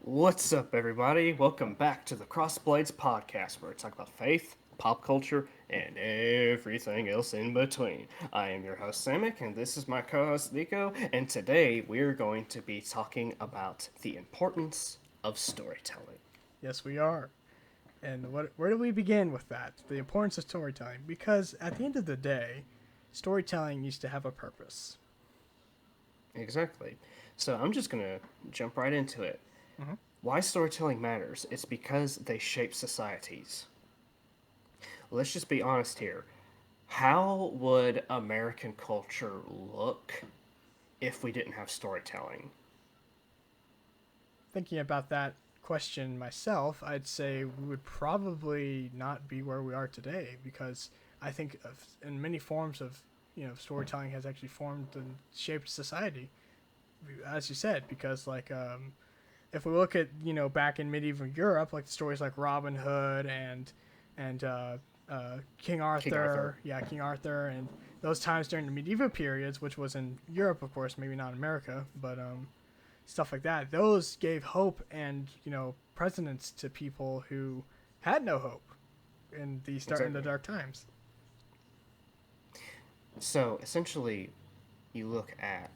What's up, everybody? Welcome back to the Crossblades podcast, where we talk about faith, pop culture, and everything else in between. I am your host, Samek, and this is my co host, Nico, and today we're going to be talking about the importance of storytelling. Yes, we are. And where do we begin with that? The importance of storytelling. Because at the end of the day, storytelling needs to have a purpose. Exactly. So I'm just going to jump right into it. Hmm. Why storytelling matters? It's because they shape societies. Let's just be honest here. How would American culture look if we didn't have storytelling? Thinking about that question myself, I'd say we would probably not be where we are today because I think in many forms of storytelling has actually formed and shaped society, as you said. Because if we look at back in medieval Europe, like the stories like Robin Hood and King King Arthur. Arthur, yeah, King Arthur, and those times during the medieval periods, which was in Europe, of course, maybe not America, but stuff like that. Those gave hope and precedence to people who had no hope in the Exactly. dark times. So essentially, you look at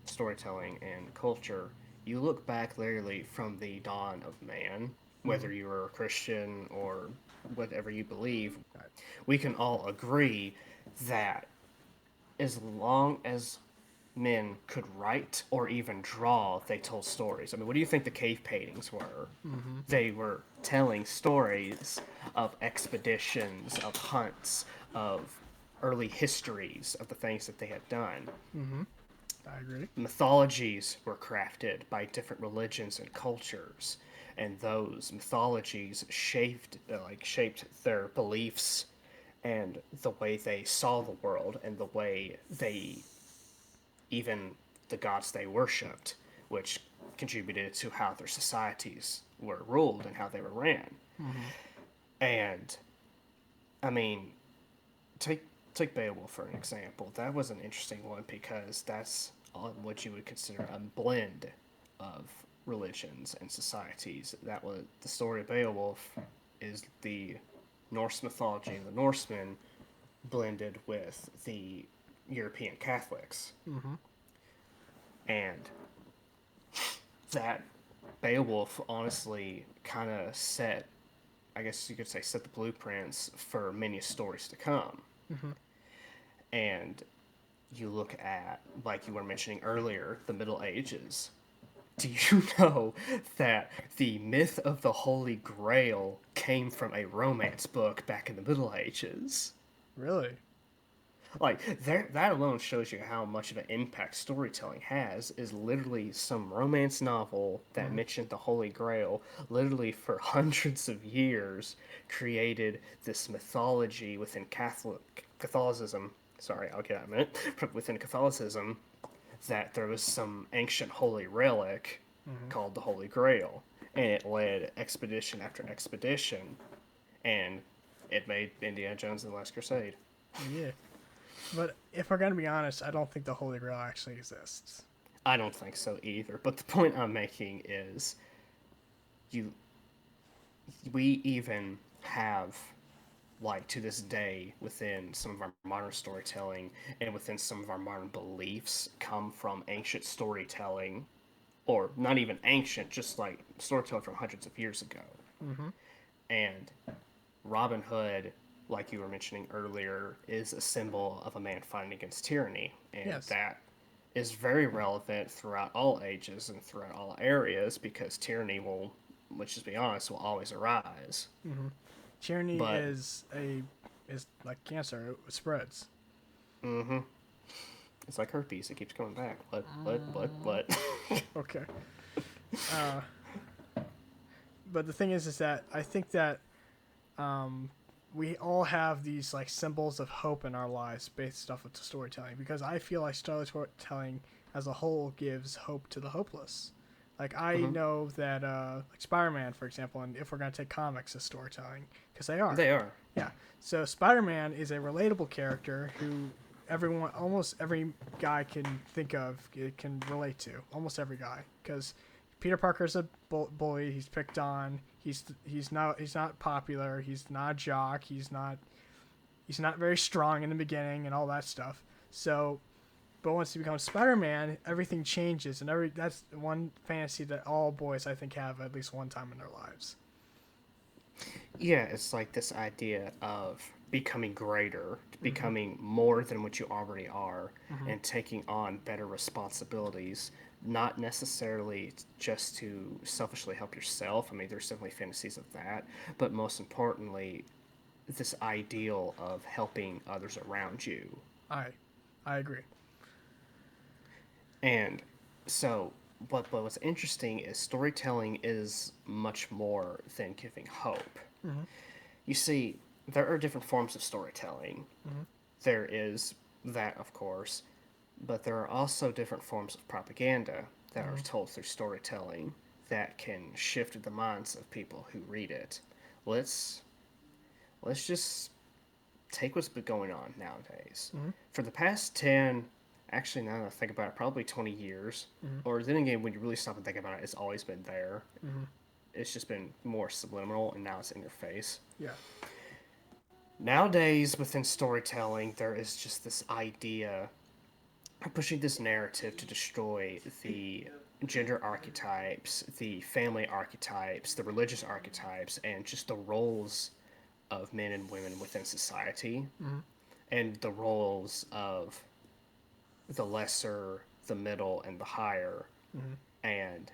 storytelling and culture, you look back literally from the dawn of man, Mm-hmm. whether you were a Christian or whatever you believe, Right. we can all agree that as long as men could write or even draw, they told stories. I mean, what do you think the cave paintings were? Mm-hmm. They were telling stories of expeditions, of hunts, of early histories of the things that they had done. Mm-hmm. I agree. Mythologies were crafted by different religions and cultures, and those mythologies shaped their beliefs and the way they saw the world and the way they even the gods they worshipped, which contributed to how their societies were ruled and how they were ran. Mm-hmm. And I mean, take take Beowulf for an example. That was an interesting one because that's on what you would consider a blend of religions and societies. That was the story of Beowulf is the Norse mythology and the Norsemen blended with the European Catholics. Mm-hmm. And that Beowulf honestly kind of set, I guess you could say, set the blueprints for many stories to come. Mm-hmm. And you look at, like you were mentioning earlier, the Middle Ages. Do you know that the myth of the Holy Grail came from a romance book back in the Middle Ages? Really? Like that alone shows you how much of an impact storytelling has. Is literally some romance novel that Mm-hmm. mentioned the Holy Grail, literally for hundreds of years, created this mythology within Catholicism. Sorry, I'll get out in a minute. Within Catholicism, that there was some ancient holy relic Mm-hmm. called the Holy Grail, and it led expedition after expedition, and it made Indiana Jones and the Last Crusade. Yeah. But if we're gonna be honest, I don't think the Holy Grail actually exists. I don't think so either. But the point I'm making is you we even have like to this day within some of our modern storytelling and within some of our modern beliefs come from ancient storytelling or not even ancient, just like storytelling from hundreds of years ago. Mm-hmm. And Robin Hood, like you were mentioning earlier, is a symbol of a man fighting against tyranny. And Yes. that is very relevant throughout all ages and throughout all areas because tyranny will, let's just be honest, will always arise. Mm-hmm. Tyranny But, is like cancer. It spreads. mm-hmm, it's like herpes, it keeps coming back. What? Okay. Uh, but the thing is that I think that um, we all have these like symbols of hope in our lives based off of storytelling because I feel like storytelling as a whole gives hope to the hopeless. Like I Mm-hmm. know that like Spider-Man, for example, and if we're gonna take comics as storytelling, because they are, They are. yeah. So Spider-Man is a relatable character who everyone, almost every guy can think of, can relate to. Almost every guy, because Peter Parker's a bully. He's picked on. He's not popular. He's not a jock. He's not very strong in the beginning and all that stuff. So, but once he becomes Spider-Man, everything changes, and that's one fantasy that all boys I think have at least one time in their lives. Yeah, it's like this idea of becoming greater, Mm-hmm. becoming more than what you already are, Mm-hmm. and taking on better responsibilities, not necessarily just to selfishly help yourself. I mean, there's definitely fantasies of that, but most importantly, this ideal of helping others around you. I, I agree. And so, but what's interesting is storytelling is much more than giving hope. Mm-hmm. You see, there are different forms of storytelling. Mm-hmm. There is that, of course, but there are also different forms of propaganda that are Mm-hmm. told through storytelling that can shift the minds of people who read it. Let's let's just take what's been going on nowadays. Mm-hmm. For the past 10, actually, now that I think about it, probably 20 years, Mm-hmm. or then again, when you really stop and think about it, it's always been there. Mm-hmm. It's just been more subliminal, and now it's in your face. Yeah. Nowadays, within storytelling, there is just this idea of pushing this narrative to destroy the gender archetypes, the family archetypes, the religious archetypes, and just the roles of men and women within society, Mm-hmm. and the roles of the lesser, the middle, and the higher. Mm-hmm. And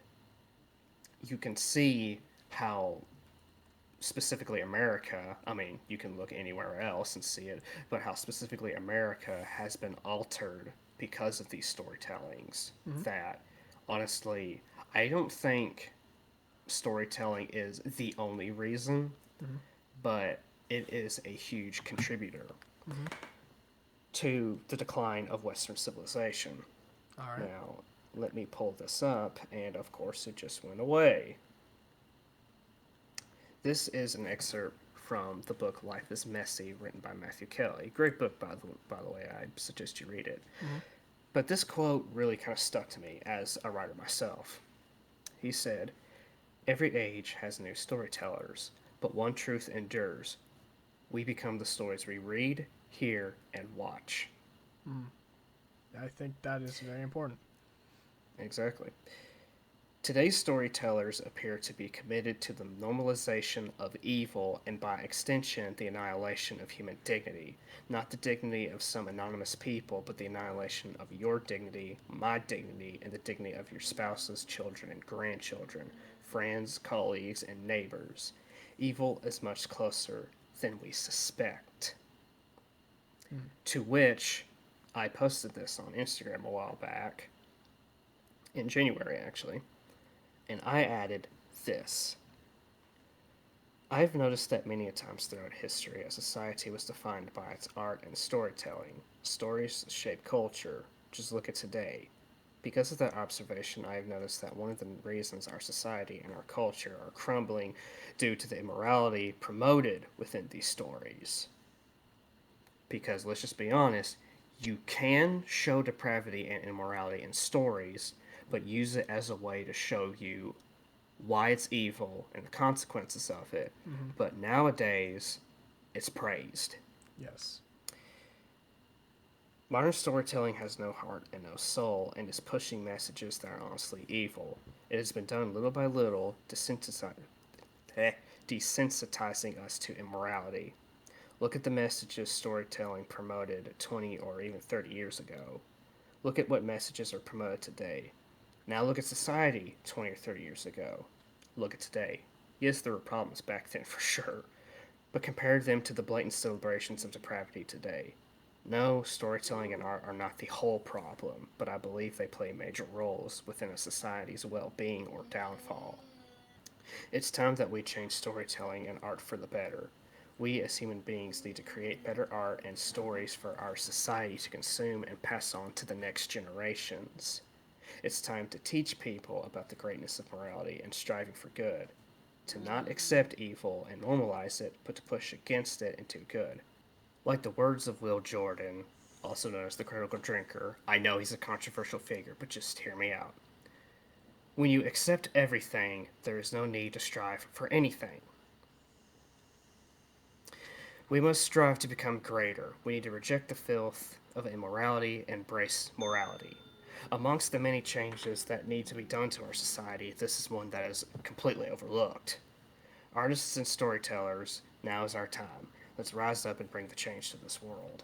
you can see how specifically America, I mean, you can look anywhere else and see it, but how specifically America has been altered because of these storytellings. Mm-hmm. That honestly, I don't think storytelling is the only reason, Mm-hmm. but it is a huge contributor Mm-hmm. to the decline of Western civilization. All right. Now, let me pull this up, and of course, it just went away. This is an excerpt from the book Life is Messy, written by Matthew Kelly. Great book, by the way. I suggest you read it. Mm-hmm. But this quote really kind of stuck to me as a writer myself. He said, "Every age has new storytellers, but one truth endures. We become the stories we read, hear, and watch." Mm. I think that is very important. Exactly. Today's storytellers appear to be committed to the normalization of evil and, by extension, the annihilation of human dignity. Not the dignity of some anonymous people, but the annihilation of your dignity, my dignity, and the dignity of your spouses, children, and grandchildren, friends, colleagues, and neighbors. Evil is much closer than we suspect. Mm. To which I posted this on Instagram a while back, in January actually, and I added this. I've noticed that many a times throughout history, a society was defined by its art and storytelling. Stories shape culture. Just look at today. Because of that observation, I have noticed that one of the reasons our society and our culture are crumbling due to the immorality promoted within these stories. Because let's just be honest, you can show depravity and immorality in stories, but use it as a way to show you why it's evil and the consequences of it. Mm-hmm. But nowadays, it's praised. Yes. Modern storytelling has no heart and no soul and is pushing messages that are honestly evil. It has been done little by little, desensitizing us to immorality. Look at the messages storytelling promoted 20 or even 30 years ago. Look at what messages are promoted today. Now look at society 20 or 30 years ago. Look at today. Yes, there were problems back then for sure, but compare them to the blatant celebrations of depravity today. No, storytelling and art are not the whole problem, but I believe they play major roles within a society's well being or downfall. It's time that we change storytelling and art for the better. We as human beings need to create better art and stories for our society to consume and pass on to the next generations. It's time to teach people about the greatness of morality and striving for good, to not accept evil and normalize it, but to push against it and do good. Like the words of Will Jordan, also known as the Critical Drinker, I know he's a controversial figure, but just hear me out. When you accept everything, there is no need to strive for anything. We must strive to become greater. We need to reject the filth of immorality and embrace morality. Amongst the many changes that need to be done to our society, this is one that is completely overlooked. Artists and storytellers, now is our time. Let's rise up and bring the change to this world.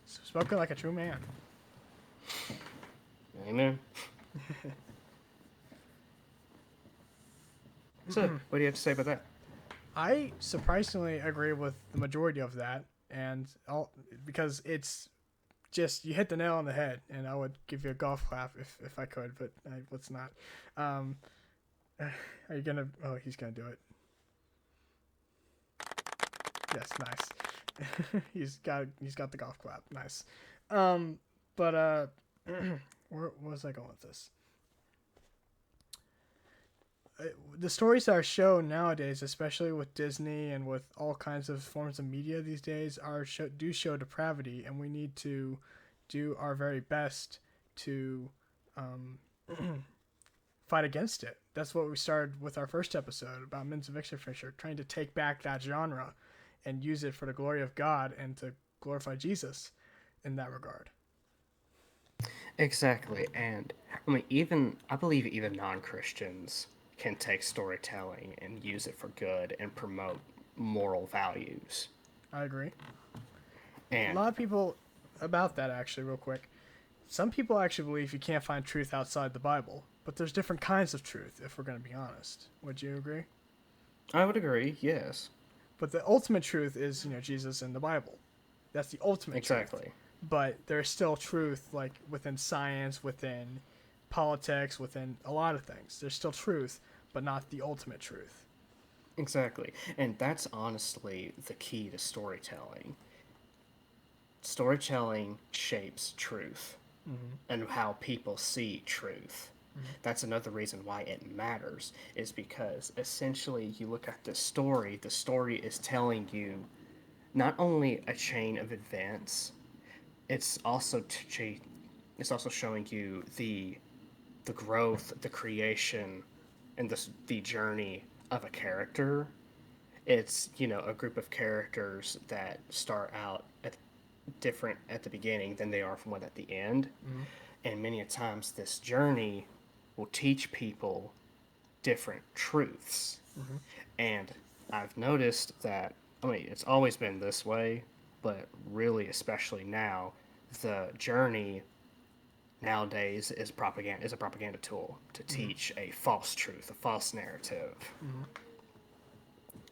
Spoken like a true man. Amen. So, what do you have to say about that? I surprisingly agree with the majority of that, and because it's just you hit the nail on the head, and I would give you a golf clap if I could, but let's not. Um, are you gonna? Oh, he's gonna do it. Yes, nice. He's got the golf clap. Nice. But where was I going with this? The stories that are shown nowadays, especially with Disney and with all kinds of forms of media these days, do show depravity, and we need to do our very best to um, fight against it. That's what we started with our first episode about Men's of Victor Fisher, trying to take back that genre and use it for the glory of God and to glorify Jesus in that regard. Exactly, and I believe even non-Christians can take storytelling and use it for good and promote moral values. I agree. A And lot of people about that actually, real quick. Some people actually believe you can't find truth outside the Bible, but there's different kinds of truth. If we're going to be honest, would you agree? I would agree, yes. But the ultimate truth is, Jesus in the Bible. That's the ultimate truth. Exactly. But there's still truth, like within science, within politics, within a lot of things. There's still truth, but not the ultimate truth. Exactly. And that's honestly the key to storytelling. Storytelling shapes truth and how people see truth. That's another reason why it matters, is because essentially you look at the story is telling you not only a chain of events, it's also it's also showing you the growth, the creation, and the journey of a character. It's a group of characters that start out at different at the beginning than they are from what at the end, Mm-hmm. and many a times this journey will teach people different truths. Mm-hmm. And I've noticed that, it's always been this way, but really, especially now, the journey nowadays is a propaganda tool to Mm-hmm. teach a false truth, a false narrative, Mm-hmm.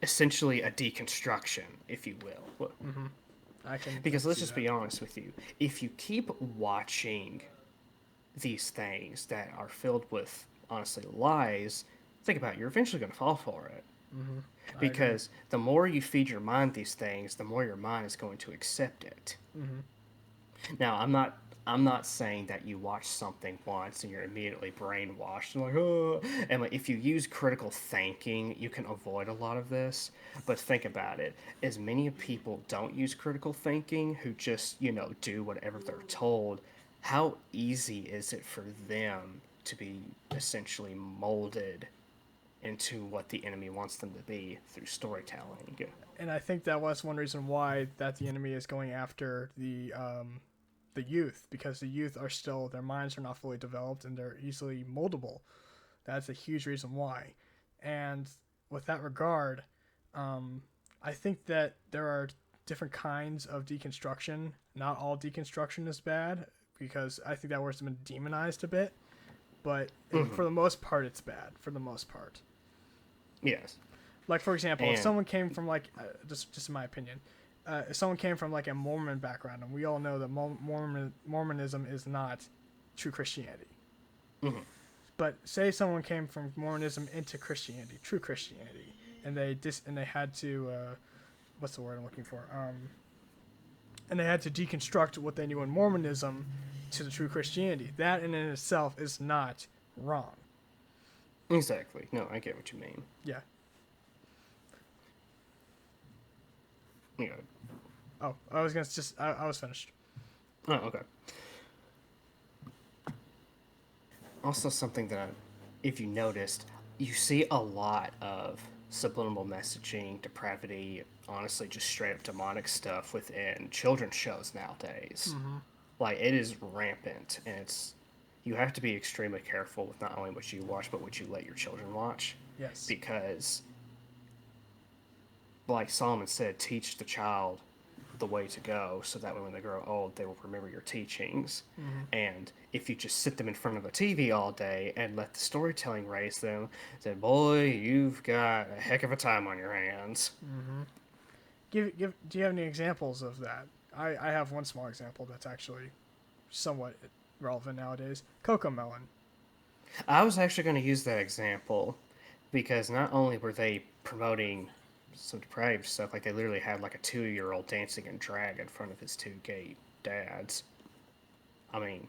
essentially a deconstruction, if you will. Mm-hmm. I Because can let's see just that. be honest with you, if you keep watching these things that are filled with honestly lies, think about it, you're eventually going to fall for it. Mm-hmm. I agree. Because the more you feed your mind these things, the more your mind is going to accept it. Mm-hmm. Now, I'm not saying that you watch something once and you're immediately brainwashed and like, oh, and like, if you use critical thinking, you can avoid a lot of this. But think about it: as many people don't use critical thinking, who just do whatever they're told, how easy is it for them to be essentially molded into what the enemy wants them to be through storytelling? And I think that was one reason why that the enemy is going after the youth, because the youth are still, their minds are not fully developed and they're easily moldable. That's a huge reason why. And with that regard, I think that there are different kinds of deconstruction. Not all deconstruction is bad, because I think that word's been demonized a bit. But for the most part, it's bad. For the most part, Yes. like for example, if And someone came from like just in my opinion, if someone came from like a Mormon background, and we all know that Mormonism is not true Christianity. But say someone came from Mormonism into Christianity, true Christianity, and they had to what's the word I'm looking for? And they had to deconstruct what they knew in Mormonism to the true Christianity. That in and itself is not wrong. exactly. No, I get what you mean. Yeah. You know, Oh, I was gonna I was finished. oh, okay. Also, something that, if you noticed, you see a lot of subliminal messaging, depravity, honestly, just straight up demonic stuff within children's shows nowadays. Mm-hmm. Like, it is rampant, and it's. You have to be extremely careful with not only what you watch, but what you let your children watch. Yes. Because, like Solomon said, teach the child the way to go so that way when they grow old they will remember your teachings. Mm-hmm. And if you just sit them in front of a TV all day and let the storytelling raise them, then boy, you've got a heck of a time on your hands. Mm-hmm. Give. Do you have any examples of that? I have one small example that's actually somewhat relevant nowadays. Coco Melon. I was actually going to use that example because not only were they promoting some depraved stuff, like they literally had like a 2-year old dancing in drag in front of his two gay dads. I mean,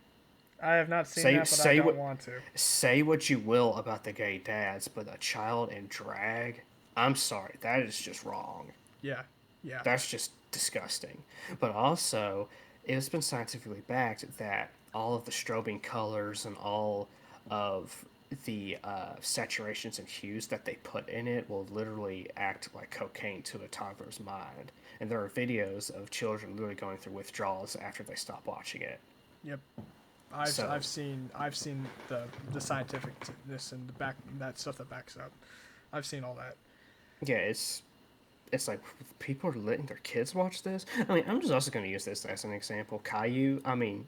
I have not seen say that, but I say don't what want to. say what you will about the gay dads, but a child in drag, I'm sorry, that is just wrong. Yeah. Yeah. That's just disgusting. But also, it's been scientifically backed that all of the strobing colors and all of the saturations and hues that they put in it will literally act like cocaine to a toddler's mind. And there are videos of children literally going through withdrawals after they stop watching it. Yep. I've So, I've seen I've seen the scientificness and the back that stuff that backs up. I've seen all that. yeah, it's like people are letting their kids watch this. I mean, I'm just also going to use this as an example. Caillou. I mean,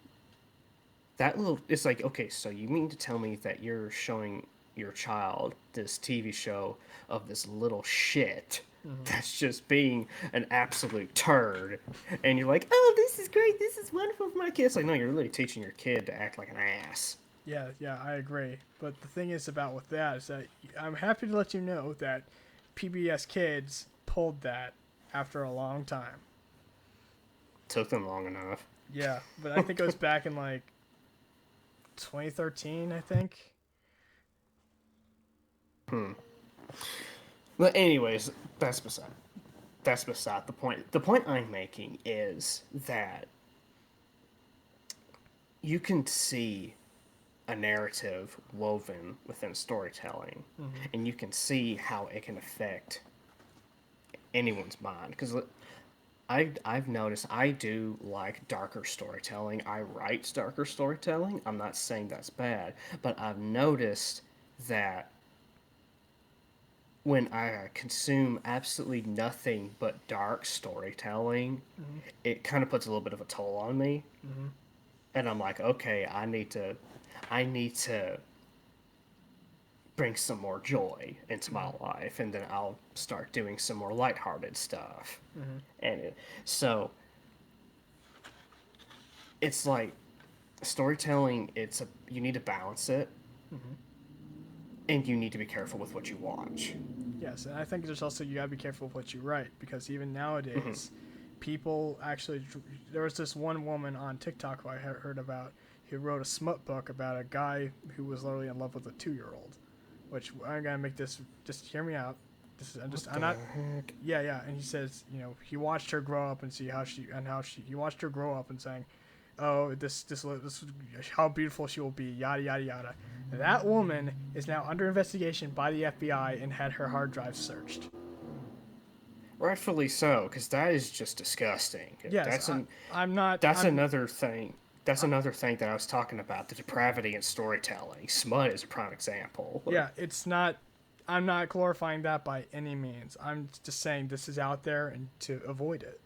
that little. It's like, okay, so you mean to tell me that you're showing your child this TV show of this little shit Mm-hmm. that's just being an absolute turd, and you're like, oh, this is great, this is wonderful for my kids. Like, no, you're really teaching your kid to act like an ass. Yeah, yeah, I agree. But the thing is about with that is that I'm happy to let you know that PBS Kids pulled that after a long time. Took them long enough. Yeah, but I think it was back in like 2013, I think. Hmm. But anyways, that's beside the point. The point I'm making is that you can see a narrative woven within storytelling, Mm-hmm. and you can see how it can affect anyone's mind. Because I've noticed I do like darker storytelling. I write darker storytelling. I'm not saying that's bad, but I've noticed that when I consume absolutely nothing but dark storytelling, Mm-hmm. it kind of puts a little bit of a toll on me. Mm-hmm. And I'm like, okay, I need to bring some more joy into my Mm-hmm. life, and then I'll start doing some more lighthearted stuff. Mm-hmm. So it's like storytelling. You need to balance it, Mm-hmm. and you need to be careful with what you watch. Yes, and I think there's also you gotta be careful with what you write because even Mm-hmm. nowadays, people actually. There was this one woman on TikTok who I heard about who wrote a smut book about a guy who was literally in love with a 2-year-old. Which I'm gonna make this. Just hear me out. This is. What I'm the not. heck? Yeah, yeah. And he says, he watched her grow up and see he watched her grow up and saying, oh, this how beautiful she will be, yada yada yada. That woman is now under investigation by the FBI and had her hard drive searched. Rightfully so, because that is just disgusting. Yes, That's an I'm not. that's another thing. That's another thing that I was talking about, the depravity in storytelling. Smut is a prime example. Yeah, it's not. I'm not glorifying that by any means. I'm just saying this is out there and to avoid it.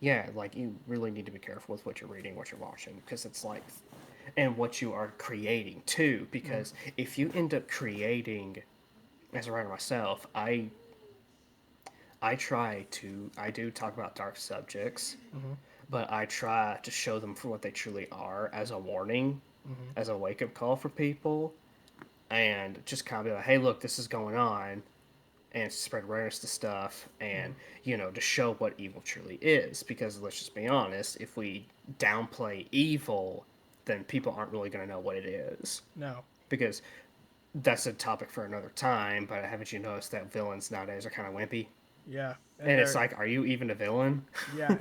Yeah, like you really need to be careful with what you're reading, what you're watching, because it's like, and what you are creating too. Mm-hmm. Because if you end up creating, as a writer myself, I do talk about dark subjects, Mm-hmm. but I try to show them for what they truly are as a warning, Mm-hmm. as a wake up call for people, and just kind of be like, hey, look, this is going on, and spread awareness to stuff, Mm-hmm. and to show what evil truly is. Because let's just be honest, if we downplay evil, then people aren't really going to know what it is. No. Because that's a topic for another time. But haven't you noticed that villains nowadays are kind of wimpy? Yeah, and And it's they're like, are you even a villain? yeah,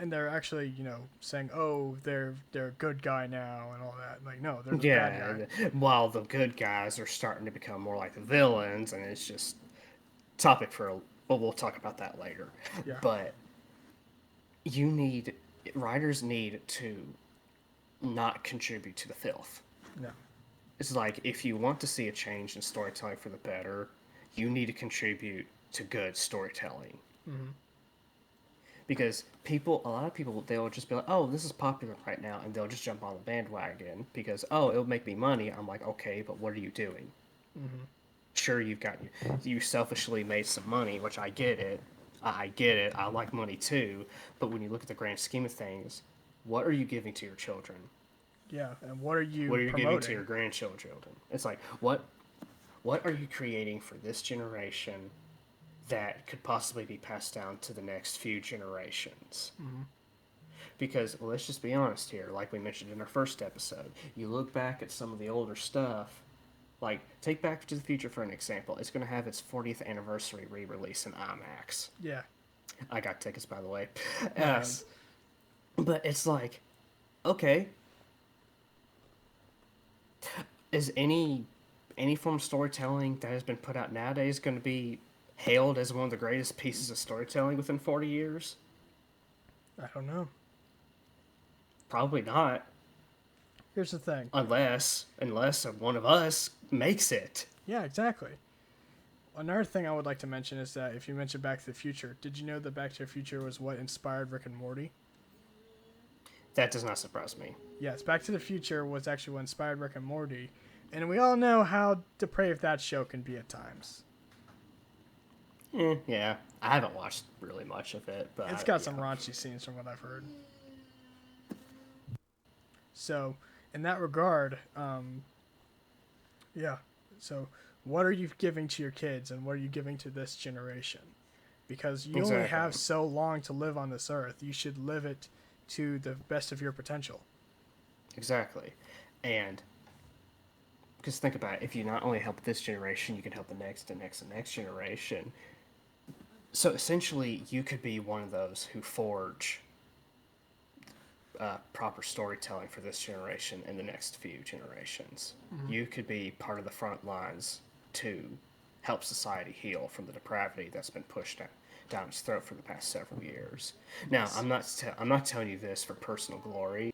and they're actually saying, oh, they're a good guy now and all that. Like, no, they're the bad Yeah, guy. while the good guys are starting to become more like the villains, and it's just topic for, well, we'll talk about that later. Yeah, But you need, writers need to not contribute to the filth. no, It's like if you want to see a change in storytelling for the better, you need to contribute to good storytelling. hmm Because a lot of people, they'll just be like, "Oh, this is popular right now," and they'll just jump on the bandwagon because, "Oh, it'll make me money." I'm like, "Okay, but what are you doing?" hmm Sure, you selfishly made some money, which I get it. I get it. I like money too, but when you look at the grand scheme of things, what are you giving to your children? yeah. And what are What you are you giving to your promoting? grandchildren? It's like what are you creating for this generation that could possibly be passed down to the next few generations? hmm Because let's just be honest here, like we mentioned in our first episode, you look back at some of the older stuff, like take Back to the Future for an example. It's going to have its 40th anniversary re-release in IMAX. Yeah, I got tickets, by the way. Um, nice. but it's like, okay, is any form of storytelling that has been put out nowadays going to be hailed as one of the greatest pieces of storytelling within 40 years? I don't know. Probably not, Here's the thing. unless one of us makes it. Yeah, exactly. Another thing I would like to mention is that if you mentioned Back to the Future, did you know that Back to the Future was what inspired Rick and Morty? That does not surprise me. Yes, Back to the Future was actually what inspired Rick and Morty, and we all know how depraved that show can be at times. Yeah, I haven't watched really much of it, but It's got some yeah, raunchy scenes from what I've heard. So, in that regard, yeah. So, what are you giving to your kids, and what are you giving to this generation? Because you only exactly, have so long to live on this earth. You should live it to the best of your potential. exactly, and because think about it, if you not only help this generation, you can help the next, the next, the next generation. So essentially, you could be one of those who forge proper storytelling for this generation and the next few generations. Mm-hmm. You could be part of the front lines to help society heal from the depravity that's been pushed down its throat for the past several years. Now, Yes. I'm not telling you this for personal glory,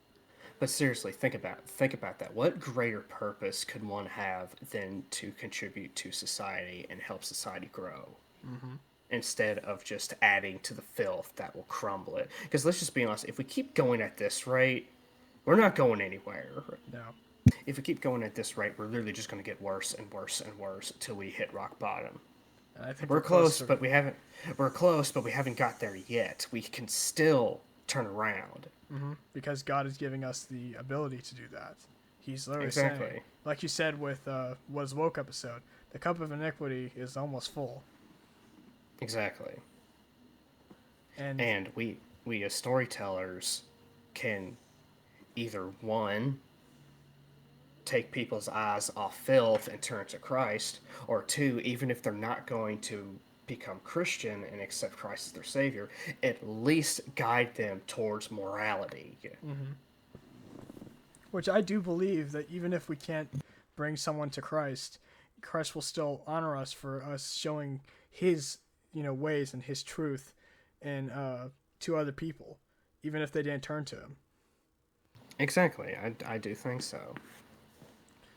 but seriously, think about that. What greater purpose could one have than to contribute to society and help society grow? Mm-hmm. Instead of just adding to the filth that will crumble it. Because let's just be honest, if we keep going at this rate, we're not going anywhere. No. If we keep going at this rate, we're literally just going to get worse and worse and worse until we hit rock bottom. And I think we're We're close close, to. but we haven't. We're close, but we haven't got there yet. We can still turn around. Because God is giving us the ability to do that. He's literally saying, Exactly. like you said with Was Woke episode, the cup of iniquity is almost full. Exactly. And And we as storytellers can either one take people's eyes off filth and turn to Christ, or two, even if they're not going to become Christian and accept Christ as their Savior, at least guide them towards morality. which I do believe that even if we can't bring someone to Christ, Christ will still honor us for us showing His ways and His truth and to other people, even if they didn't turn to Him. Exactly, I do think so.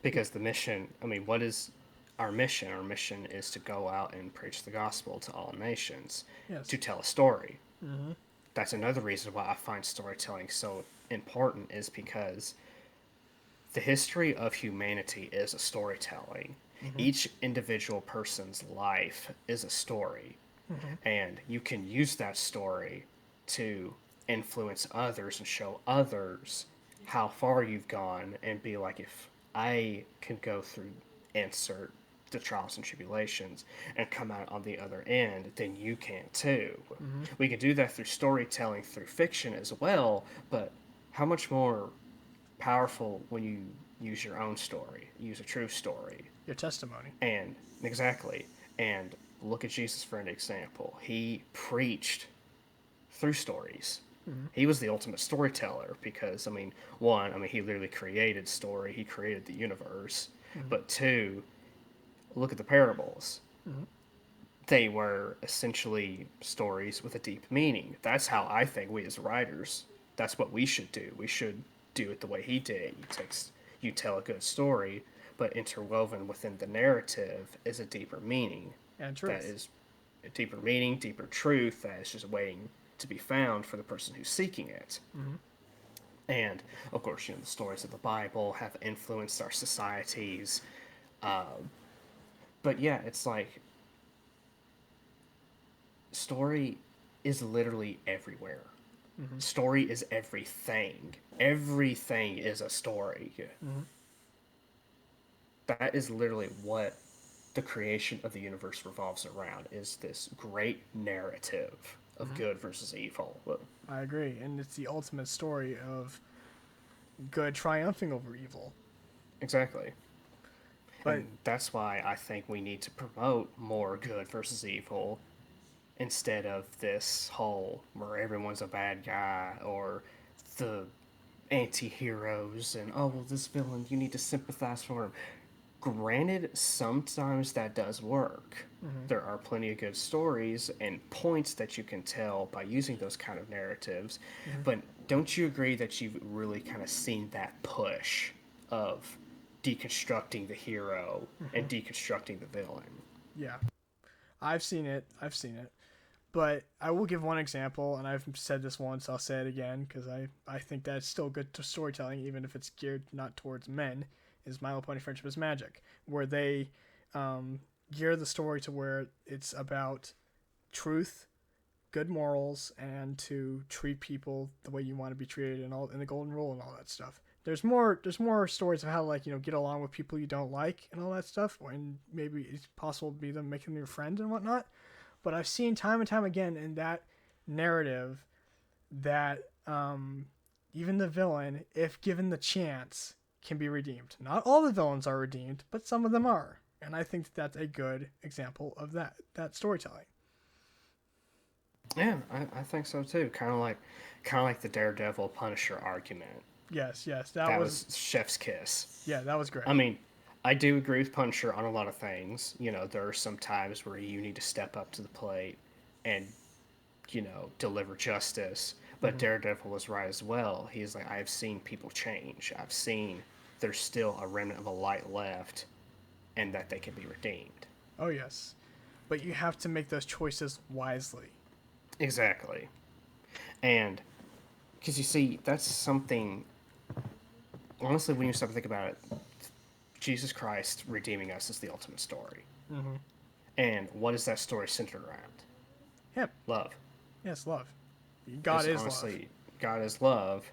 Because the mission, I mean, what is our mission? Our mission is to go out and preach the gospel to all nations, to Yes. tell a story. Mm-hmm. That's another reason why I find storytelling so important, is because the history of humanity is a storytelling. Mm-hmm. Each individual person's life is a story, Mm-hmm. and you can use that story to influence others and show others how far you've gone, and be like, if I can go through, insert, the trials and tribulations and come out on the other end, then you can too. Mm-hmm. We can do that through storytelling, through fiction as well, but how much more powerful when you use your own story, use a true story. Your testimony. And exactly. And look at Jesus for an example. He preached through stories. Mm-hmm. He was the ultimate storyteller because, I mean, one, I mean, he literally created story, he created the universe. Mm-hmm. But two, look at the parables. Mm-hmm. They were essentially stories with a deep meaning. That's how I think we as writers, that's what we should do. We should do it the way he did. You tell a good story, but interwoven within the narrative is a deeper meaning. And That truth. is a deeper meaning, deeper truth that is just waiting to be found for the person who's seeking it. Mm-hmm. And of course, the stories of the Bible have influenced our societies. But yeah, it's like story is literally everywhere. Mm-hmm. Story is everything. Everything is a story. Mm-hmm. That is literally what the creation of the universe revolves around, is this great narrative of Mm-hmm. good versus evil. I agree, and it's the ultimate story of good triumphing over evil. Exactly. But And that's why I think we need to promote more good versus evil instead of this whole where everyone's a bad guy or the anti-heroes and oh well this villain you need to sympathize for him. Granted, sometimes that does work. mm-hmm. There are plenty of good stories and points that you can tell by using those kind of narratives, Mm-hmm. but don't you agree that you've really kind of seen that push of deconstructing the hero Mm-hmm. and deconstructing the villain? Yeah, I've seen it. I've seen it. But I will give one example, and I've said this once. I'll say it again because I think that's still good to storytelling, even if it's geared not towards men. Is My Little Pony: Friendship is Magic, where they gear the story to where it's about truth, good morals, and to treat people the way you want to be treated, and all, and the golden rule, and all that stuff. There's more stories of how, like, get along with people you don't like and all that stuff, and maybe it's possible to be them making them your friend and whatnot. But I've seen time and time again in that narrative that even the villain, if given the chance, can be redeemed. Not all the villains are redeemed, but some of them are, and I think that's a good example of that storytelling. Yeah, I think so too. Kind of like the Daredevil Punisher argument. Yes, yes, that That was was chef's kiss. yeah, that was great. I mean, I do agree with Punisher on a lot of things. There are some times where you need to step up to the plate and, deliver justice. But Mm-hmm. Daredevil was right as well. He's like, I've seen people change. I've seen there's still a remnant of a light left and that they can be redeemed. Oh yes, but you have to make those choices wisely. Exactly. And, because you see, that's something, honestly, when you start to think about it, Jesus Christ redeeming us is the ultimate story. Mm-hmm. And what is that story centered around? Yep. Love. Yes, love. God It's is love. honestly, God is love.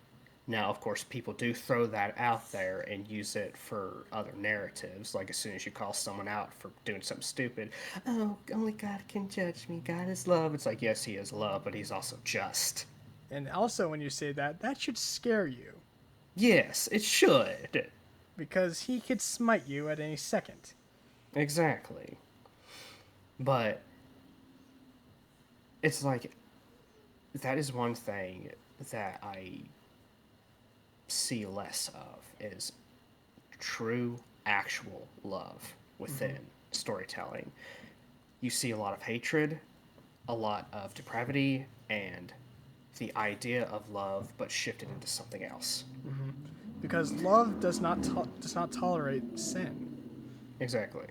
Now, of course, people do throw that out there and use it for other narratives. Like as soon as you call someone out for doing something stupid, oh, only God can judge me. God is love. It's like, yes, He is love, but He's also just. And also, when you say that, that should scare you Yes, it should. because he could smite you at any second. Exactly. But it's like, that is one thing that I see less of is true, actual love within Mm-hmm. storytelling. You see a lot of hatred, a lot of depravity, and the idea of love, but shifted into something else. Mm-hmm. Because love does not tolerate sin. Exactly.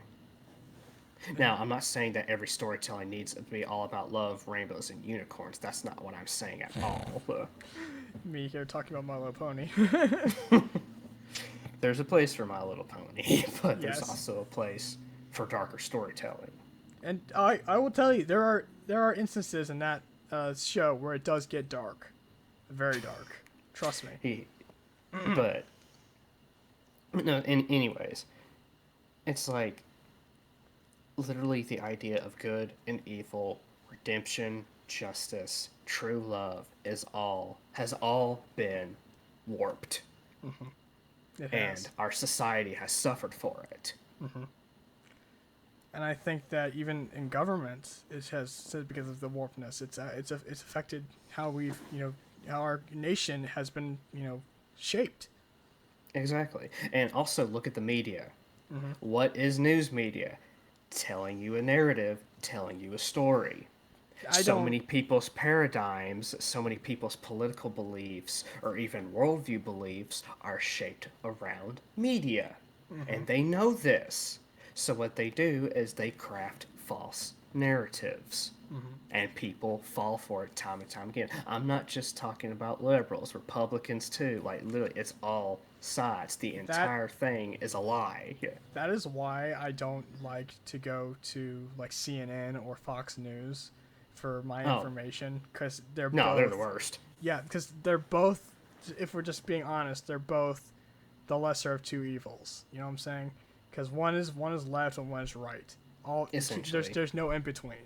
And Now, I'm not saying that every storytelling needs to be all about love, rainbows, and unicorns. That's not what I'm saying at all. me here talking about My Little Pony. There's a place for My Little Pony, but there's Yes, also a place for darker storytelling. and I will tell you there are instances in that show where it does get dark, very dark. Trust me. He, but no. Anyways, it's like literally the idea of good and evil, redemption, justice, true love has all been warped, It and has. our society has suffered for it. Hmm. And I think that even in government, it has said because of the warpedness, it's affected how we've how our nation has been shaped. Exactly. And also look at the media. Mm-hmm. What is news media? Telling you a narrative, telling you a story. I So don't. many people's paradigms, so many people's political beliefs, or even worldview beliefs are shaped around media. Mm-hmm. And they know this. So what they do is they craft false narratives. Mm-hmm. And people fall for it time and time again. I'm not just talking about liberals, Republicans too. Like literally, it's all sides. The That entire thing is a lie. that is why I don't like to go to like CNN or Fox News for my Oh information because they're no, they're the both worst. yeah because they're both, if we're just being honest, they're both the lesser of two evils. You know what I'm saying? Because one is left and one is right. There's Essentially, there's no in between.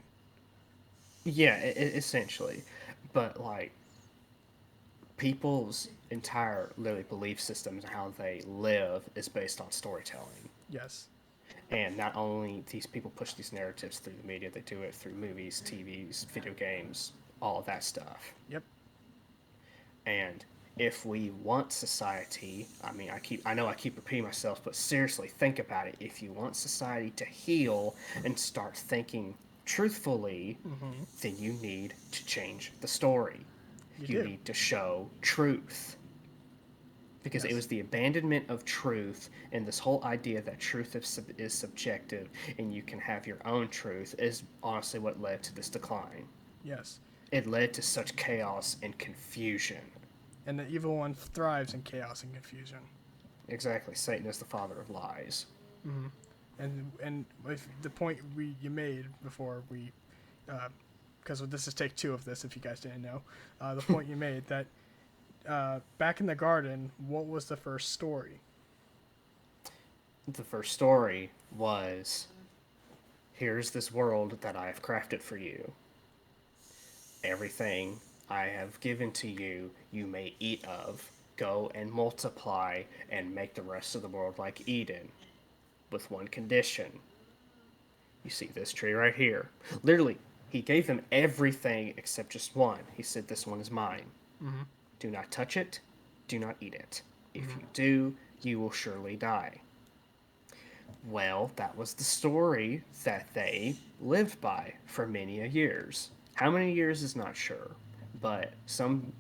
yeah, essentially. But like people's entire literally belief systems and how they live is based on storytelling. Yes. And not only these people push these narratives through the media, they do it through movies, TVs, video games, all of that stuff. Yep. And if we want society, I know I keep repeating myself, but seriously, think about it. If you want society to heal and start thinking truthfully, Mm-hmm. then you need to change the story. You You do. need to show truth. Because it Yes. was the abandonment of truth and this whole idea that truth is subjective and you can have your own truth is honestly what led to this decline. Yes. It led to such chaos and confusion. And the evil one thrives in chaos and confusion. Exactly. Satan is the father of lies. Mm-hmm. And if the point you made before we, because this is take two of this, if you guys didn't know, the point you made that back in the garden, what was the first story? The first story was here's this world that I have crafted for you. Everything I have given to you, you may eat of. Go and multiply and make the rest of the world like Eden, with one condition. You see this tree right here. Literally, he gave them everything except just one. He said, this one is mine. Mm-hmm. Do not touch it. Do not eat it. If Mm-hmm. you do, you will surely die. Well, that was the story that they lived by for many a years. How many years is not sure, but some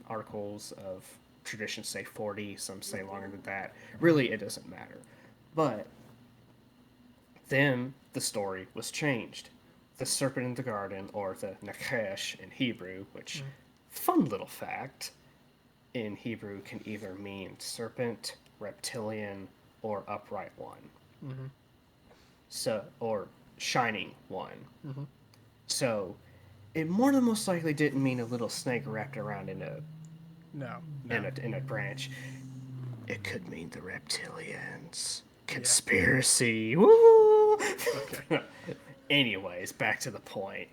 articles of tradition say 40, some say longer than that. Mm-hmm. Really, it doesn't matter. But then the story was changed. The serpent in the garden, or the Nachesh in Hebrew, which, Mm-hmm. fun little fact, in Hebrew can either mean serpent, reptilian, or upright one. Mm-hmm. So, or shining one. Mm-hmm. So, it more than most likely didn't mean a little snake wrapped around No. No. in a branch. It could mean the reptilians. Yeah. Conspiracy. Woo! Okay. Anyways, back to the point.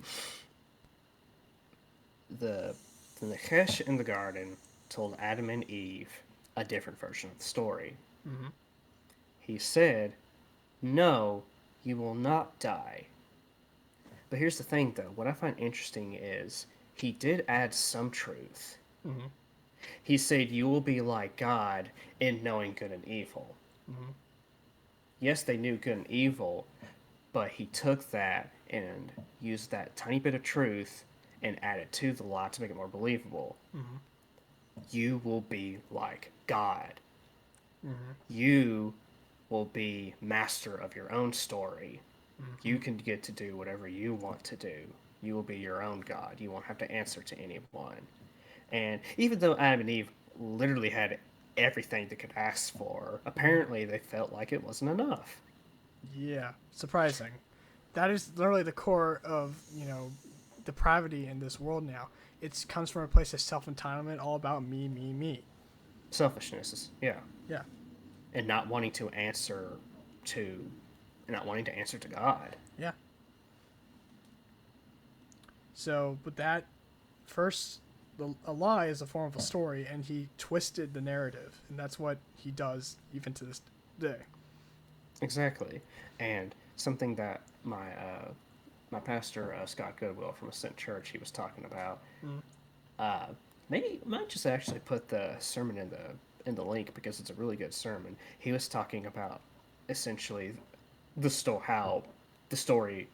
The the Nachesh in the garden told Adam and Eve a different version of the story. Mm-hmm. He said, "No, you will not die." But here's the thing, though. What I find interesting is he did add some truth. Mm-hmm. He said, "You will be like God in knowing good and evil." Mm-hmm. Yes, they knew good and evil, but he took that and used that tiny bit of truth and added to the lie to make it more believable. Mm-hmm. You will be like God. Mm-hmm. You will be master of your own story. Mm-hmm. You can get to do whatever you want to do. You will be your own God. You won't have to answer to anyone. And even though Adam and Eve literally had everything they could ask for, Mm-hmm. apparently they felt like it wasn't enough. Yeah. Surprising. That is literally the core of depravity in this world now. It comes from a place of self entitlement, all about me, me, me. Selfishness is, yeah. Yeah. And not wanting to answer to, not wanting to answer to God. Yeah. So, with that, first, a lie is a form of a story, and he twisted the narrative, and that's what he does even to this day. Exactly. And something that my pastor Scott Goodwill from Ascent Church he was talking about. Mm. Uh, Maybe I might just actually put the sermon in the link because it's a really good sermon. He was talking about essentially how the story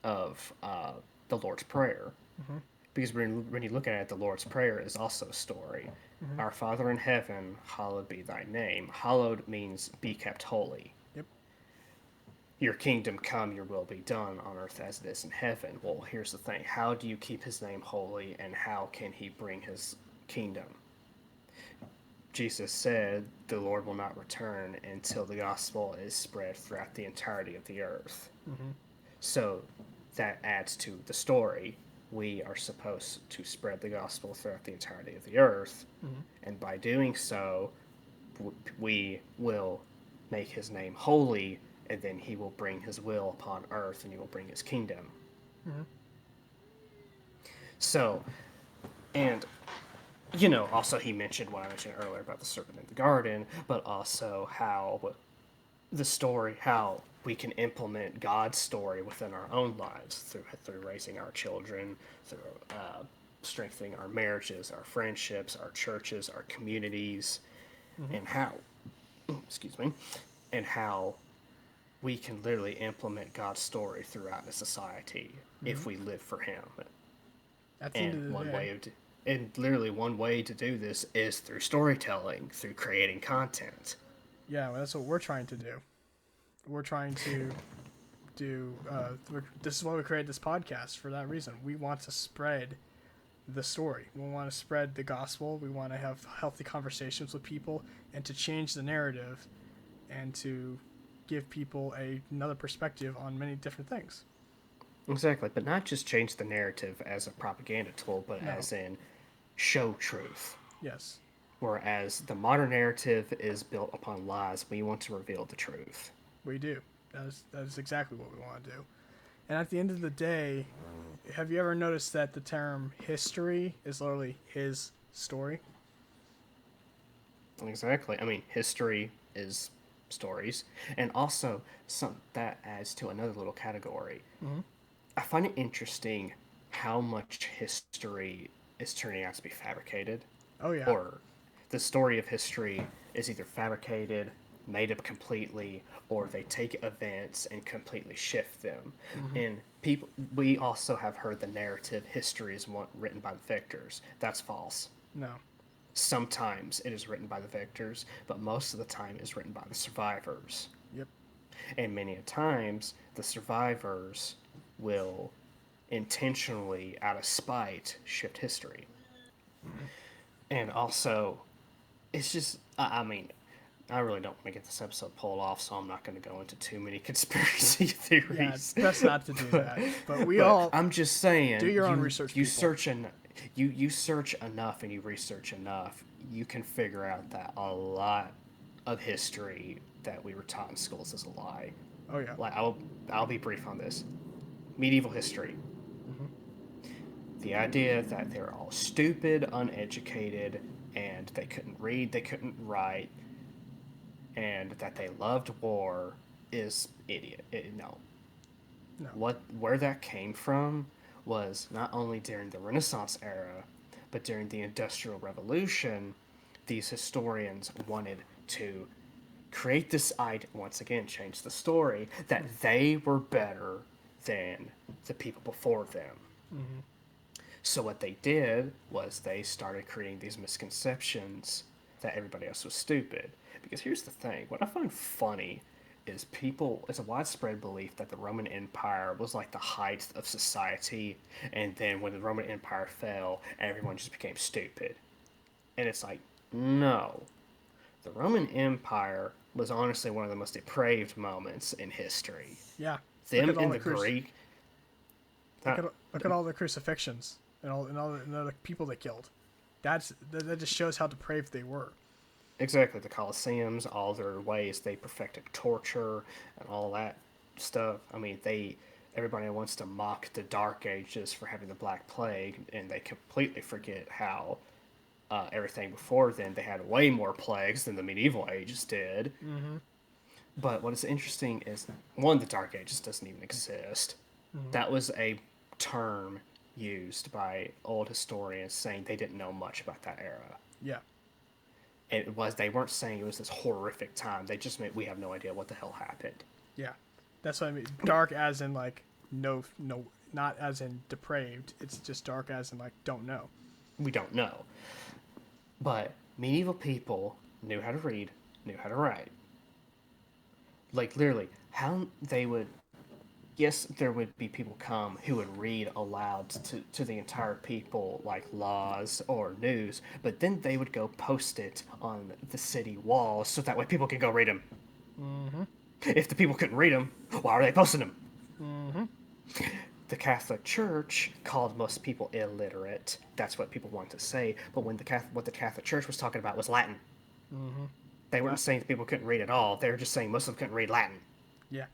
of the Lord's Prayer. Mm-hmm. Because when you look at it, the Lord's Prayer is also a story. Mm-hmm. Our Father in heaven, hallowed be thy name. Hallowed means be kept holy. Yep. Your kingdom come, your will be done on earth as it is in heaven. Well, here's the thing. How do you keep his name holy and how can he bring his kingdom? Jesus said the Lord will not return until the gospel is spread throughout the entirety of the earth. Mm-hmm. So that adds to the story. We are supposed to spread the gospel throughout the entirety of the earth, Mm-hmm. and by doing so, we will make his name holy, and then he will bring his will upon earth, and he will bring his kingdom. Mm-hmm. So, and also he mentioned what I mentioned earlier about the serpent in the garden, but also how how we can implement God's story within our own lives through raising our children, through strengthening our marriages, our friendships, our churches, our communities, Mm-hmm. and how, excuse me, and how we can literally implement God's story throughout a society Mm-hmm. if we live for Him. At the end And of the one day, way of and literally one way to do this is through storytelling, through creating content. yeah, well, that's what we're trying to do. We're trying to do. This is why we created this podcast for that reason. We want to spread the story. We want to spread the gospel. We want to have healthy conversations with people and to change the narrative and to give people another perspective on many different things. Exactly, but not just change the narrative as a propaganda tool, but No. as in show truth. Yes. Whereas the modern narrative is built upon lies, we want to reveal the truth. We do. That is exactly what we want to do. And at the end of the day, have you ever noticed that the term history is literally his story? Exactly. I mean, history is stories, and also some that adds to another little category. Mm-hmm. I find it interesting how much history is turning out to be fabricated, Oh yeah. or the story of history is either fabricated, made up completely, or they take events and completely shift them. Mm-hmm. And people, we also have heard the narrative history is one written by the victors. That's false. No. Sometimes it is written by the victors, but most of the time it is written by the survivors. Yep. And many a times the survivors will intentionally, out of spite, shift history. Mm-hmm. And also, it's just, I mean, I really don't want to get this episode pulled off, so I'm not going to go into too many conspiracy Yeah, it's theories. best not to do but, that. But we but all I'm just do saying, your own research, you people. search and you search enough and you research enough, you can figure out that a lot of history that we were taught in schools is a lie. Oh yeah. Like I'll be brief on this. Medieval history. Mm-hmm. The idea that they're all stupid, uneducated, and they couldn't read, they couldn't write, and that they loved war is idiot. No. No. Where that came from was not only during the Renaissance era, but during the Industrial Revolution, these historians wanted to create this idea, once again, change the story, that they were better than the people before them. Mm-hmm. So what they did was they started creating these misconceptions that everybody else was stupid. Because here's the thing, what I find funny is it's a widespread belief that the Roman Empire was like the height of society, and then when the Roman Empire fell, everyone just became stupid. And it's like, no. The Roman Empire was honestly one of the most depraved moments in history. Yeah. Look Them at all and the the Greek. look Uh, at look at all the crucifixions and all the people they killed. That just shows how depraved they were. Exactly, the Colosseums, all their ways they perfected torture and all that stuff. I mean, everybody wants to mock the Dark Ages for having the Black Plague, and they completely forget how everything before then they had way more plagues than the medieval ages did. Mm-hmm. But what is interesting is one, the Dark Ages doesn't even exist. Hmm. That was a term used by old historians saying they didn't know much about that era. Yeah, It was they weren't saying it was this horrific time. They just meant we have no idea what the hell happened. yeah. That's what I mean. Dark as in like no, not as in depraved. It's just dark as in like don't know. We don't know. But medieval people knew how to read, knew how to write. Like literally, how they would yes, there would be people come who would read aloud to the entire people, like laws or news, but then they would go post it on the city walls so that way people can go read them. Mm-hmm. If the people couldn't read them, why are they posting them? Mm-hmm. The Catholic Church called most people illiterate. That's what people want to say. But when what the Catholic Church was talking about was Latin. Mm-hmm. They Yeah. weren't saying people couldn't read at all. They were just saying most of them couldn't read Latin. Yeah.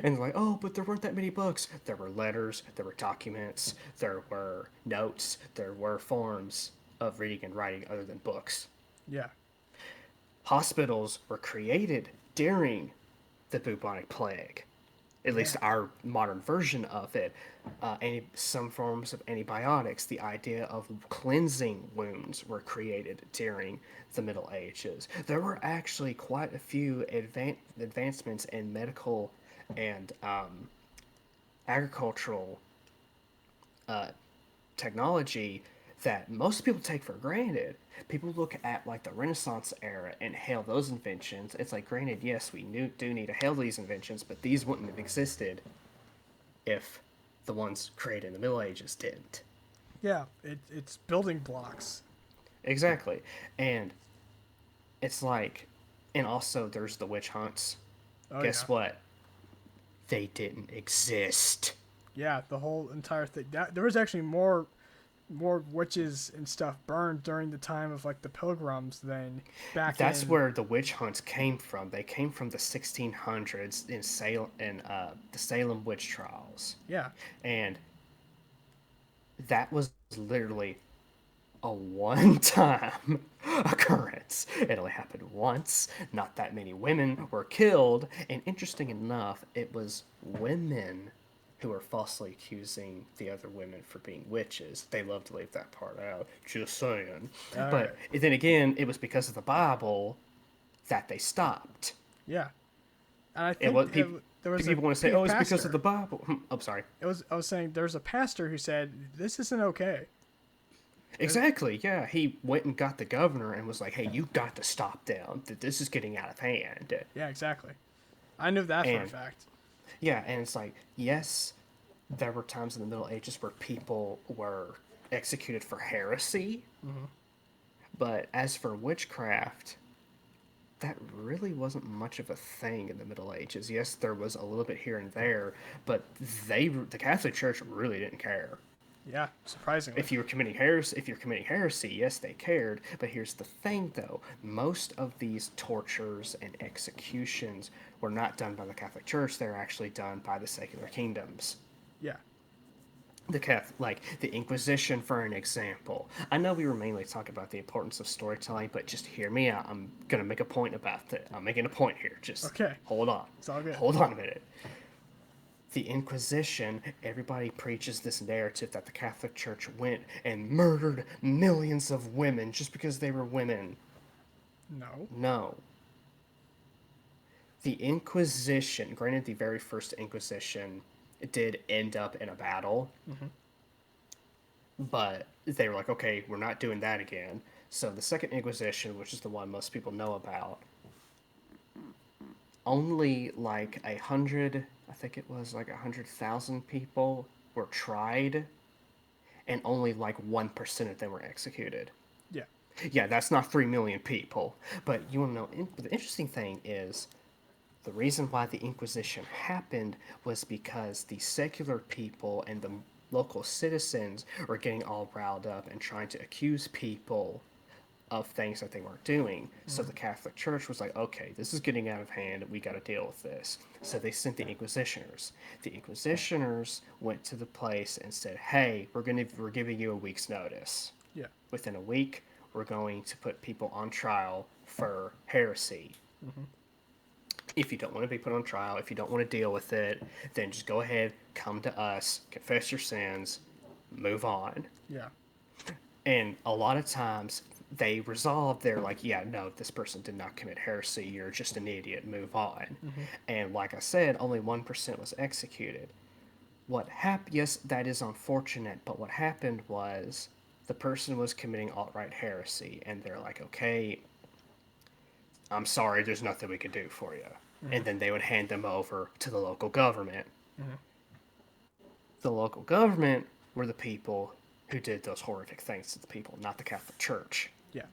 And like, oh, but there weren't that many books. There were letters, there were documents, there were notes, there were forms of reading and writing other than books. Yeah. Hospitals were created during the bubonic plague, at Yeah. least our modern version of it. Some forms of antibiotics, the idea of cleansing wounds were created during the Middle Ages. There were actually quite a few advancements in medical and agricultural technology that most people take for granted. People look at like the Renaissance era and hail those inventions. It's like, granted, yes, do need to hail these inventions, but these wouldn't have existed if the ones created in the Middle Ages didn't. Yeah. It's building blocks. Exactly. And it's like, and also there's the witch hunts. Oh yeah. Guess what? They didn't exist. Yeah. The whole entire thing. There was actually more witches and stuff burned during the time of like the pilgrims than back That's in. where the witch hunts came from. They came from the 1600s in the Salem witch trials, Yeah. and that was literally a one-time occurrence. It only happened once. Not that many women were killed, and interesting enough, it was women who were falsely accusing the other women for being witches. They love to leave that part out. Just saying. All right. But then again, it was because of the Bible that they stopped. Yeah. And I It think was people. there was a People want to say, "Oh, it's because of the pastor. Bible." I'm sorry. It was. I was saying there's a pastor who said this isn't okay. Exactly. Yeah, he went and got the governor and was like, "Hey, you got to stop them. That this is getting out of hand." Yeah, exactly. I knew that for a And fact. yeah, and it's like, yes, there were times in the Middle Ages where people were executed for heresy, Hmm. but as for witchcraft, that really wasn't much of a thing in the Middle Ages. Yes, there was a little bit here and there, but the Catholic Church really didn't care. Yeah, surprisingly. If you're committing heresy, yes, they cared. But here's the thing, though: most of these tortures and executions were not done by the Catholic Church. They're actually done by the secular kingdoms. Yeah. Like the Inquisition, for an example. I know we were mainly talking about the importance of storytelling, but just hear me out. I'm gonna make a point about that. I'm making a point here. Just Okay. hold on. It's all good. Hold on a minute. The Inquisition, everybody preaches this narrative that the Catholic Church went and murdered millions of women just because they were women. No. No. The Inquisition, granted, the very first Inquisition, it did end up in a battle, Hmm. but they were like, okay, we're not doing that again. So the Second Inquisition, which is the one most people know about, only like 100, I think it was like 100,000 people were tried, and only like 1% of them were executed. Yeah. Yeah, that's not 3 million people. But you want to know, the interesting thing is the reason why the Inquisition happened was because the secular people and the local citizens were getting all riled up and trying to accuse people of things that they weren't doing. So Hmm. the Catholic Church was like, okay, this is getting out of hand. We got to deal with this. So they sent the Inquisitioners. The Inquisitioners went to the place and said, hey, we're giving you a week's notice. Yeah. Within a week, we're going to put people on trial for heresy. Hmm. If you don't want to be put on trial, if you don't want to deal with it, then just go ahead, come to us, confess your sins, move on. Yeah. And a lot of times they resolve, they're like, yeah, no, this person did not commit heresy, you're just an idiot, move on. Mm-hmm. And like I said, only 1% was executed. What happened, yes, that is unfortunate, but what happened was the person was committing alt-right heresy, and they're like, okay, I'm sorry, there's nothing we can do for you. Mm-hmm. And then they would hand them over to the local government. Mm-hmm. The local government were the people who did those horrific things to the people, not the Catholic Church. Yeah.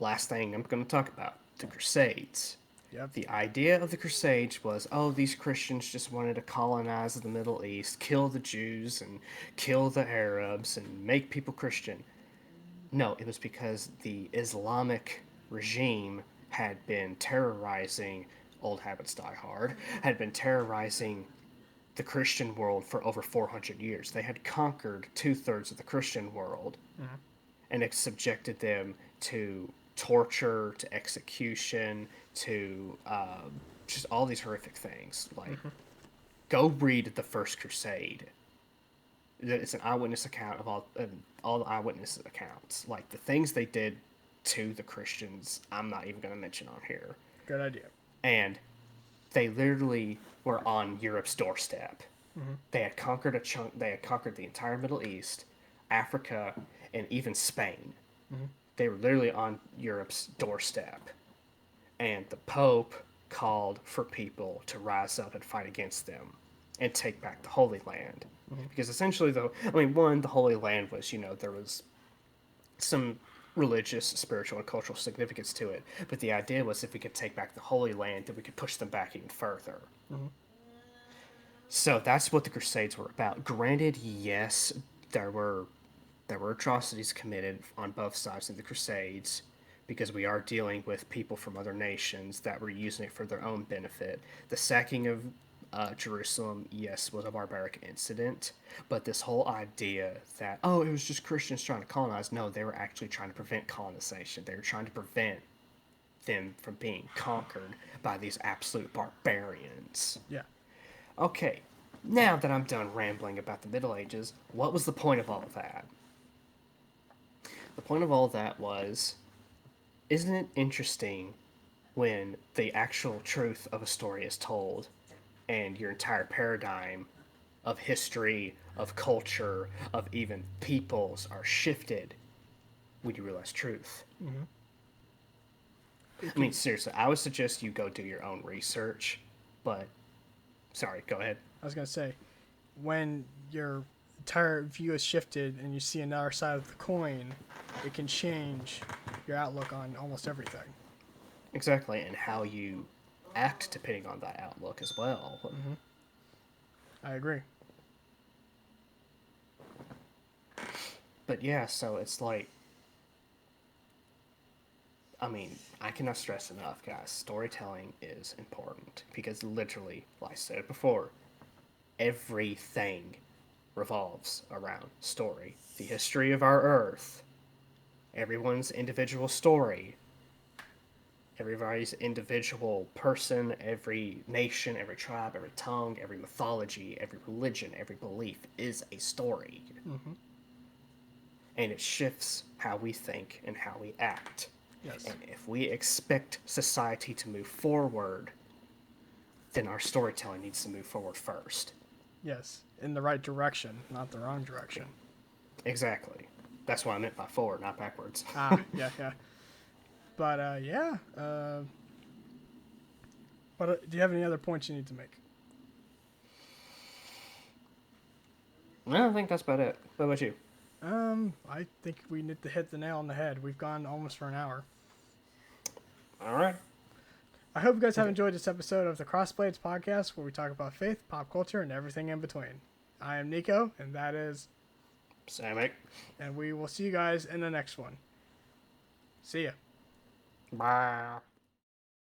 Last thing I'm going to talk about, the Crusades. Yep. The idea of the Crusades was, oh, these Christians just wanted to colonize the Middle East, kill the Jews and kill the Arabs and make people Christian. No, it was because the Islamic regime had been terrorizing, old habits die hard, had been terrorizing the Christian world for over 400 years. They had conquered 2/3 of the Christian world, Mm-hmm. and it subjected them to torture, to execution, to just all these horrific things. Like, Mm-hmm. go read the First Crusade. It's an eyewitness account of all the eyewitness accounts. Like, the things they did to the Christians, I'm not even going to mention on here. Good idea. And they literally were on Europe's doorstep. Mm-hmm. They had conquered a chunk. They had conquered the entire Middle East, Africa, and even Spain. Mm-hmm. They were literally on Europe's doorstep, and the Pope called for people to rise up and fight against them and take back the Holy Land. Mm-hmm. Because essentially, though, I mean, one, the Holy Land was, there was some religious, spiritual, and cultural significance to it. But the idea was if we could take back the Holy Land, then we could push them back even further. Mm-hmm. So that's what the Crusades were about. Granted, yes, there were atrocities committed on both sides of the Crusades because we are dealing with people from other nations that were using it for their own benefit. The sacking of Jerusalem, yes, was a barbaric incident, but this whole idea that, oh, it was just Christians trying to colonize, no, they were actually trying to prevent colonization. They were trying to prevent them from being conquered by these absolute barbarians. Yeah. Okay, now that I'm done rambling about the Middle Ages, what was the point of all of that? The point of all that was, isn't it interesting when the actual truth of a story is told and your entire paradigm of history, of culture, of even peoples are shifted when you realize truth? Mm-hmm. I mean, seriously, I would suggest you go do your own research, but sorry, go ahead. I was gonna say, when your entire view is shifted and you see another side of the coin, it can change your outlook on almost everything. Exactly, and how you act depending on that outlook as well. Mm-hmm. I agree. But yeah, so it's like, I mean, I cannot stress enough, guys, storytelling is important because literally, like I said before, everything revolves around story. The history of our Earth, everyone's individual story, everybody's individual person, every nation, every tribe, every tongue, every mythology, every religion, every belief is a story. Mm-hmm. And it shifts how we think and how we act. Yes. And if we expect society to move forward, then our storytelling needs to move forward first. Yes. In the right direction, not the wrong direction. Exactly. That's what I meant by forward, not backwards. Yeah, yeah. But, yeah. But do you have any other points you need to make? No, I think that's about it. What about you? I think we need to hit the nail on the head. We've gone almost for an hour. All right. I hope you guys have enjoyed this episode of the Crossblades podcast where we talk about faith, pop culture, and everything in between. I am Nico, and that is Samek. and we will see you guys in the next one. See ya. Bye.